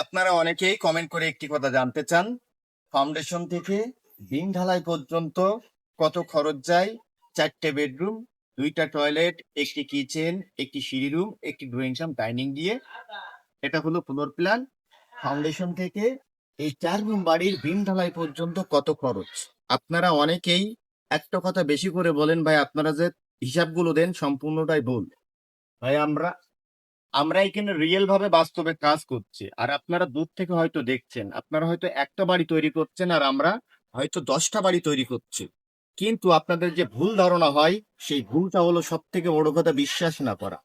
আপনারা অনেকেই কমেন্ট করে একটি কথা জানতে চান, ফাউন্ডেশন থেকে বিম ঢালাই পর্যন্ত কত খরচ যায়? 4টে বেডরুম, 2টা টয়লেট, একটি কিচেন, একটি সিঁড়ি রুম, একটি ড্রয়িং কাম ডাইনিং দিয়ে এটা হলো ফ্লোর প্ল্যান। ফাউন্ডেশন থেকে এই 4 রুম বাড়ির বিম ঢালাই পর্যন্ত কত খরচ? আপনারা অনেকেই একটা কথা বেশি করে বলেন, ভাই আপনারা যে হিসাবগুলো দেন সম্পূর্ণটাই ভুল। ভাই আমরা আমরা এখানে রিয়েল ভাবে বাস্তবে কাজ করছি, আর আপনারা দূর থেকে হয়তো দেখছেন, আপনারা হয়তো একটা বাড়ি তৈরি করছেন আর আমরা হয়তো 10টা বাড়ি তৈরি করছি। কিন্তু আপনাদের যে ভুল ধারণা হয়, সেই ভুলটা হলো সব থেকে বড় কথা, বিশ্বাস না করা।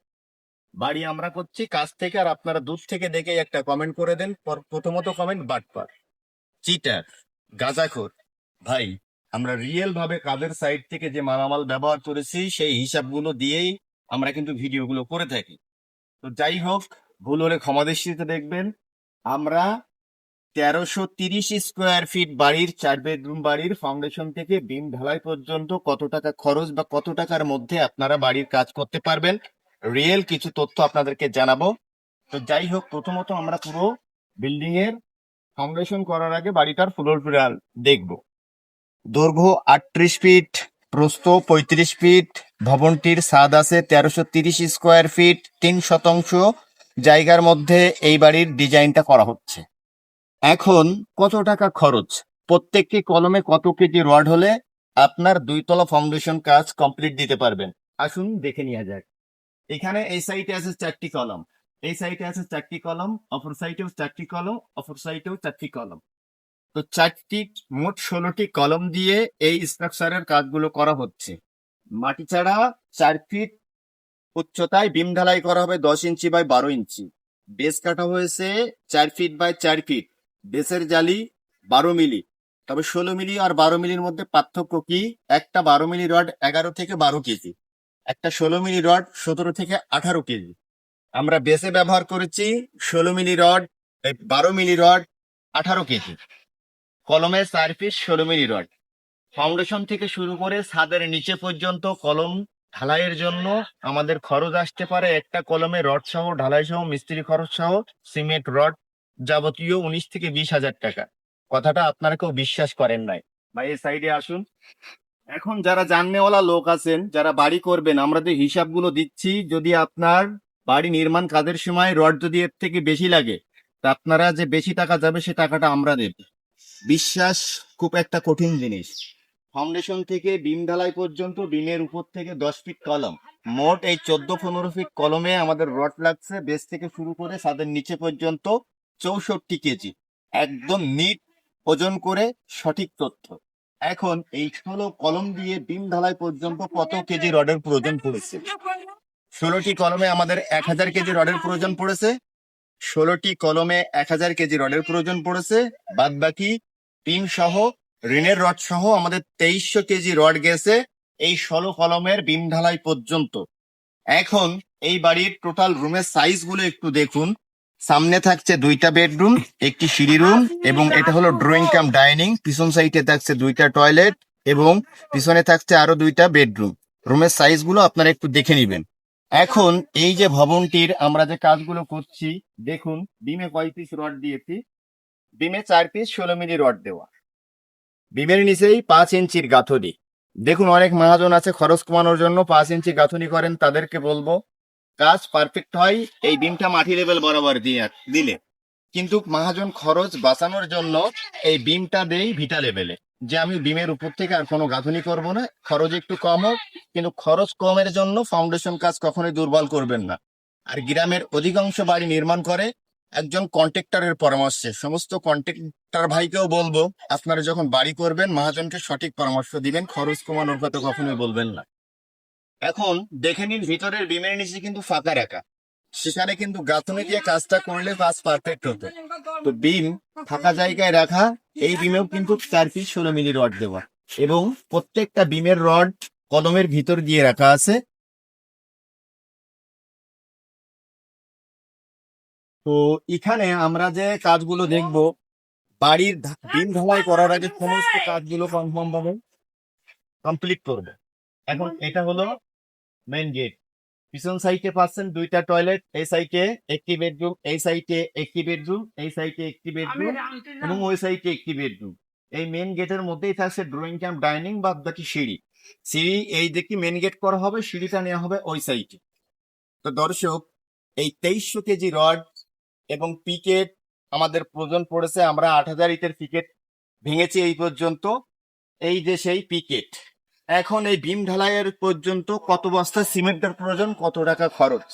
বাড়ি আমরা করছি কাজ থেকে, আর আপনারা দূর থেকে দেখে একটা কমেন্ট করে দেন, প্রথমত কমেন্ট বাটপার, চিটার, গাঁজাখোর। ভাই আমরা রিয়েল ভাবে কাদের সাইড থেকে যে মালামাল ব্যবহার করেছি সেই হিসাবগুলো দিয়েই আমরা কিন্তু ভিডিওগুলো করে থাকি। তো যাই হোক, ভুল হলে ক্ষমা দৃষ্টিতে দেখবেন। আমরা 1330 স্কোয়ার ফিট বাড়ির 4 বেডরুম বাড়ির ফাউন্ডেশন থেকে বিম ঢালাই পর্যন্ত কত টাকা খরচ বা কত টাকার মধ্যে আপনারা বাড়ির কাজ করতে পারবেন, রিয়েল কিছু তথ্য আপনাদেরকে জানাবো। তো যাই হোক, প্রথমত আমরা পুরো বিল্ডিং এর ফাউন্ডেশন করার আগে বাড়িটার ফ্লোর প্ল্যান দেখবো। দৈর্ঘ্য 38 ফিট, প্রস্থ 35 ফিট। ভবনটির ছাদ আছে 1330 স্কোয়ার ফিট, 3 শতাংশ জায়গার মধ্যে এই বাড়ির ডিজাইনটা করা হচ্ছে। এখন কত টাকা খরচ? প্রত্যেকটি কলমে কত কেজি রড হলে আপনার 2 তলা ফাউন্ডেশন কাজ কমপ্লিট দিতে পারবেন? আসুন দেখে নেওয়া যাক। এখানে এই সাইডে আছে 4টি কলম, এই সাইডে আছে 4টি কলম, অপর সাইডেও 4টি কলম, অপর সাইডেও 4টি কলম। তো 4টি, মোট 16টি কলম দিয়ে এই স্ট্রাকচারের কাজগুলো করা হচ্ছে। মাটি ছাড়া 4 ফিট উচ্চতায় বিম ঢালাই করা হবে 10 ইঞ্চি বাই 12 ইঞ্চি। বেস কাটা হয়েছে 4 ফিট বাই 4 ফিট। বেসের জালি 12 মিলি। তবে 16 মিলি আর 12 মিলির মধ্যে পার্থক্য কি? একটা 12 মিলি রড 11 থেকে 12 কেজি, একটা 16 মিলি রড 17 থেকে 18 কেজি। আমরা বেসে ব্যবহার করেছি 16 milli rod, 12 milli rod, 18 KG. কলমে 4 ফিট 16 মিলি রড। ফাউন্ডেশন থেকে শুরু করে ছাদের নিচে পর্যন্ত কলম ঢালাইয়ের জন্য আমাদের খরচ আসতে পারে একটা কলমে রড সহ, ঢালাই সহ, মিস্ত্রি খরচ সহ, সিমেন্ট রড যাবতীয় 19 থেকে 20 হাজার টাকা। কথাটা আপনারা কেউ বিশ্বাস করেন নাই। ভাই এই সাইডে আসুন। এখন যারা জাননেওয়ালা লোক আছেন, যারা বাড়ি করবেন, আমরা যে হিসাবগুলো দিচ্ছি, যদি আপনার বাড়ি নির্মাণ কাজের সময় রড যদি এর থেকে বেশি লাগে, তা আপনারা যে বেশি টাকা যাবে সে টাকাটা আমরা দেব। বিশ্বাস খুব একটা কঠিন জিনিস। ফাউন্ডেশন থেকে বিম ঢালাই পর্যন্ত বিমের উপর থেকে 10 ফিট কলম, মোট এই 14-15 ফিট কলমে আমাদের রড লাগছে বেস থেকে শুরু করে ছাদের নিচে পর্যন্ত 64 কেজি। একদম নিট ওজন করে সঠিক তথ্য। এখন এই 16 কলম দিয়ে বিম ঢালাই পর্যন্ত কত কেজি রডের প্রয়োজন পড়েছে? 16টি কলমে আমাদের 1000 কেজি রডের প্রয়োজন পড়েছে। 16টি কলমে 1000 কেজি রডের প্রয়োজন পড়েছে। বাদ বাকি টিন সহ, ঋণের রড সহ আমাদের 2300 কেজি রড গেছে এই 16 কলমের বিম ঢালাই পর্যন্ত। এখন এই বাড়ির টোটাল রুমের সাইজ গুলো একটু দেখুন। সামনে থাকছে 2টা বেডরুম, একটি সিঁড়ি রুম, এবং এটা হলো ড্রয়িং কাম ডাইনিং। পিছন সাইডে থাকছে 2টা টয়লেট এবং পিছনে থাকছে আরো 2টা বেডরুম। রুমের সাইজ গুলো আপনারা একটু দেখে নিবেন। এখন এই যে ভবনটির আমরা যে কাজগুলো করছি, দেখুন বিমে কয় পিস রড দিয়েছি। বিমে 4 পিস 16 মিলি রড দেওয়া, বিমের নিচেই 5 ইঞ্চির গাঁথনি। দেখুন অনেক মহাজন আছে খরচ কমানোর জন্য 5 ইঞ্চি গাঁথনি করেন, তাদেরকে বলবো কাজ পারফেক্ট হয় এই বিমটা মাটি লেভেল বরাবর দিলে। কিন্তু মহাজন খরচ বাঁচানোর জন্য এই বিমটা দেই ভিটা লেভেলে, যে আমি বিমের উপর থেকে আর কোনো গাঁথনি করব না, খরচ একটু কম হোক। কিন্তু খরচ কমের জন্য ফাউন্ডেশন কাজ কখনোই দুর্বল করবেন না। আর গ্রামের অধিকাংশ বাড়ি নির্মাণ করে একজন কন্ট্রাক্টরের পরামর্শে। সমস্ত কন্ট্রাক্টর ভাইকেও বলবো, আপনারা যখন বাড়ি করবেন মহাজনকে সঠিক পরামর্শ দিবেন, খরচ কমানোর কথা কখনোই বলবেন না। এখন দেখে নিন ভিতরের বিমের নিচে কিন্তু ফাঁকা রাখা, সেখানে কিন্তু গাঁথনি দিয়ে কাজটা করলে কাজ পারফেক্ট হতো। তো বিম ফাঁকা জায়গায় রাখা, এই বিমেও কিন্তু 4 পিস 16 মিলি রড দেওয়া, এবং প্রত্যেকটা বিমের রড কলমের ভিতর দিয়ে রাখা আছে। তো এখানে আমরা যে কাজগুলো দেখব, বাড়ির বিম ঢালাই করার আগে সমস্ত কাজগুলো কনফার্ম ভাবে কমপ্লিট করবে। এখন এটা হলো মেইন গেট, পিছন সাইডে পাচ্ছেন দুইটা টয়লেট, এই সাইডে একটি বেডরুম, এই সাইডে একটি বেডরুম, এই সাইডে একটি বেডরুম এবং ওই সাইডে একটি বেডরুম। এই মেন গেটের মধ্যেই থাকছে ড্রয়িং কাম ডাইনিং, বাদ বাকি সিঁড়ি। সিঁড়ি এই দেখি মেন গেট করা হবে, সিঁড়িটা নেওয়া হবে ওই সাইডে। তো দর্শক, এই 2300 কেজি রড এবং পিকেট আমাদের প্রয়োজন পড়েছে। আমরা 8000 ইটের পিকেট ভেঙেছি এই পর্যন্ত। এই যে সেই পিকেট। এখন এই বিম ঢালাইয়ের পর্যন্ত কত বস্তা সিমেন্টের প্রয়োজন, কত টাকা খরচ?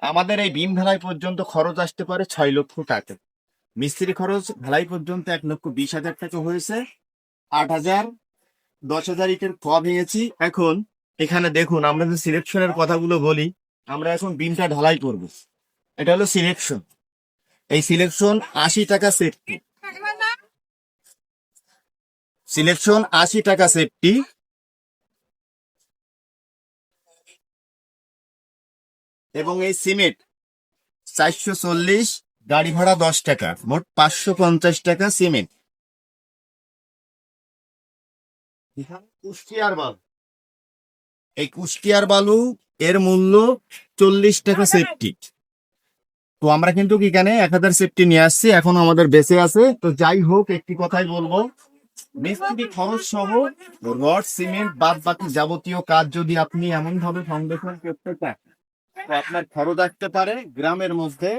আমাদের এই বিম ঢালাই পর্যন্ত খরচ আসতে পারে 6 লক্ষ টাকা। মিস্ত্রি খরচ ঢালাই পর্যন্ত 1,20,000 টাকা হয়েছে। 8,000, 10,000 ইটের ভেঙেছি। এখন এখানে দেখুন, আমরা যে সিলেকশনের কথাগুলো বলি, আমরা এখন বিমটা ঢালাই করব। এটা হলো সিলেকশন। এই সিলেকশন 80 টাকা সেফটি। সিলেকশন 80 টাকা সেফটি। এবং এই সিমেন্ট 440, গাড়ি ভাড়া 10 টাকা, মোট 550 টাকা সিমেন্ট। কুষ্টিয়ার বালু, এই কুষ্টিয়ার বালু এর মূল্য 40 টাকা সেফটি। তো আমরা কিন্তু এখানে 1000 সেফটি নিয়ে আসছি, এখন আমাদের বেঁচে আছে। তো যাই হোক, একটি কথাই বলবো, মিস্ত্রি খরচ সহ রড সিমেন্ট বাদ বাকি যাবতীয় কাজ যদি আপনি এমন ভাবে ফাউন্ডেশন করতে চান, তো আপনার খরচ আসতে পারে গ্রামের মধ্যে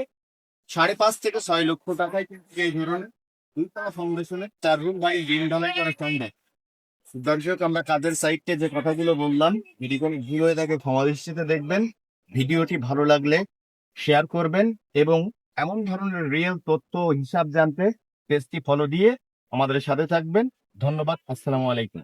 5.5 থেকে 6 লক্ষ টাকায়। কিন্তু এই ধরনের 2 তলা ফাউন্ডেশনের 4 রুম বাড়ি রিং ঢালাই করা সম্ভব। দর্শক, আমরা কাজের সাইডে যে কথাগুলো বললাম, যদি কোনো ভুল হয়ে থাকে ক্ষমা দৃষ্টিতে দেখবেন। ভিডিওটি ভালো লাগলে শেয়ার করবেন এবং এমন ধরনের রিয়েল তথ্য ও হিসাব জানতে পেজটি ফলো দিয়ে আমাদের সাথে থাকবেন। ধন্যবাদ। আসসালামু আলাইকুম।